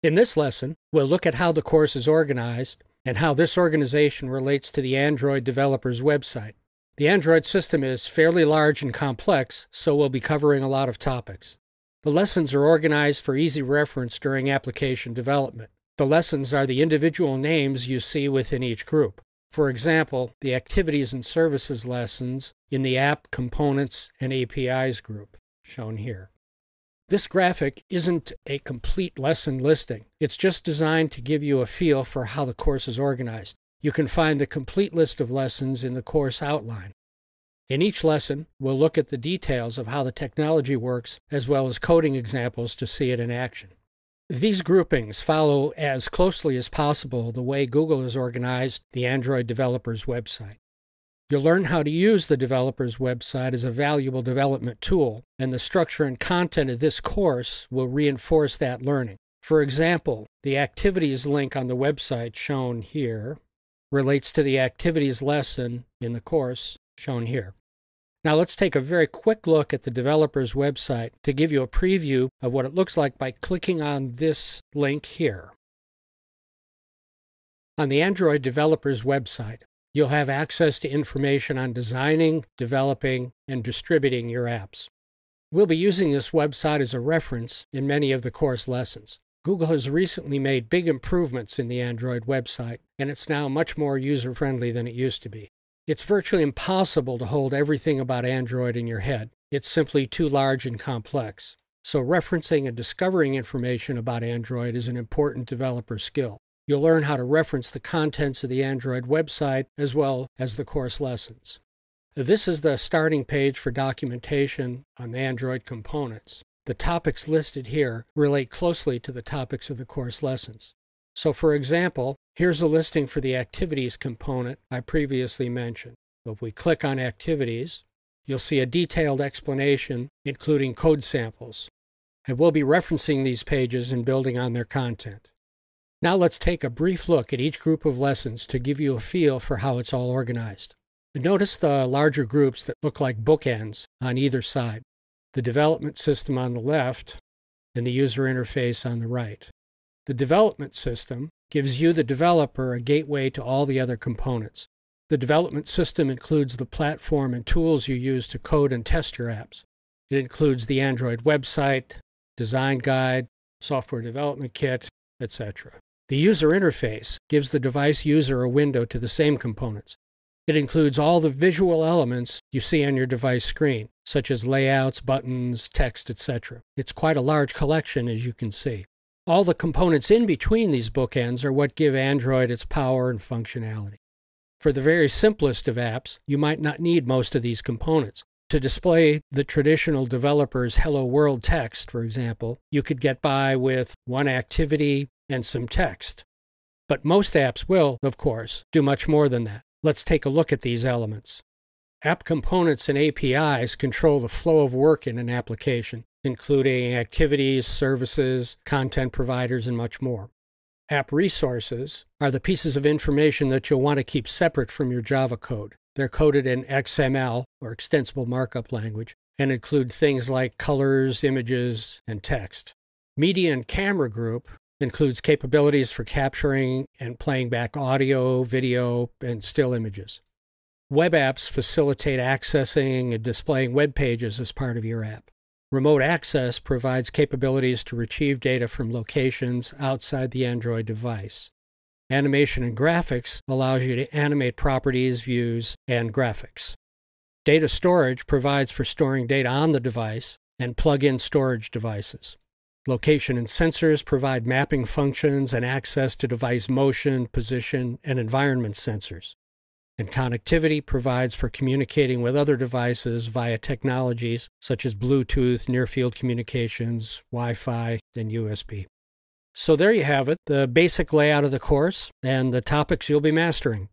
In this lesson, we'll look at how the course is organized and how this organization relates to the Android developer's website. The Android system is fairly large and complex, so we'll be covering a lot of topics. The lessons are organized for easy reference during application development. The lessons are the individual names you see within each group. For example, the Activities and Services lessons in the App, Components, and APIs group, shown here. This graphic isn't a complete lesson listing. It's just designed to give you a feel for how the course is organized. You can find the complete list of lessons in the course outline. In each lesson, we'll look at the details of how the technology works, as well as coding examples to see it in action. These groupings follow as closely as possible the way Google has organized the Android developer's website. You'll learn how to use the developer's website as a valuable development tool, and the structure and content of this course will reinforce that learning. For example, the Activities link on the website shown here relates to the Activities lesson in the course shown here. Now let's take a very quick look at the developer's website to give you a preview of what it looks like by clicking on this link here. On the Android developer's website, you'll have access to information on designing, developing, and distributing your apps. We'll be using this website as a reference in many of the course lessons. Google has recently made big improvements in the Android website, and it's now much more user-friendly than it used to be. It's virtually impossible to hold everything about Android in your head. It's simply too large and complex. So referencing and discovering information about Android is an important developer skill. You'll learn how to reference the contents of the Android website as well as the course lessons. This is the starting page for documentation on Android components. The topics listed here relate closely to the topics of the course lessons. So for example, here's a listing for the Activities component I previously mentioned. So if we click on Activities, you'll see a detailed explanation including code samples. And we'll be referencing these pages and building on their content. Now let's take a brief look at each group of lessons to give you a feel for how it's all organized. Notice the larger groups that look like bookends on either side, the development system on the left and the user interface on the right. The development system gives you, the developer, a gateway to all the other components. The development system includes the platform and tools you use to code and test your apps. It includes the Android website, design guide, software development kit, etc. The user interface gives the device user a window to the same components. It includes all the visual elements you see on your device screen, such as layouts, buttons, text, etc. It's quite a large collection, as you can see. All the components in between these bookends are what give Android its power and functionality. For the very simplest of apps, you might not need most of these components. To display the traditional developer's Hello World text, for example, you could get by with one activity and some text. But most apps will, of course, do much more than that. Let's take a look at these elements. App components and APIs control the flow of work in an application, including activities, services, content providers, and much more. App resources are the pieces of information that you'll want to keep separate from your Java code. They're coded in XML, or Extensible Markup Language, and include things like colors, images, and text. Media and Camera Group includes capabilities for capturing and playing back audio, video, and still images. Web apps facilitate accessing and displaying web pages as part of your app. Remote access provides capabilities to retrieve data from locations outside the Android device. Animation and graphics allows you to animate properties, views, and graphics. Data storage provides for storing data on the device and plug-in storage devices. Location and sensors provide mapping functions and access to device motion, position, and environment sensors. And connectivity provides for communicating with other devices via technologies such as Bluetooth, near-field communications, Wi-Fi, and USB. So there you have it, the basic layout of the course and the topics you'll be mastering.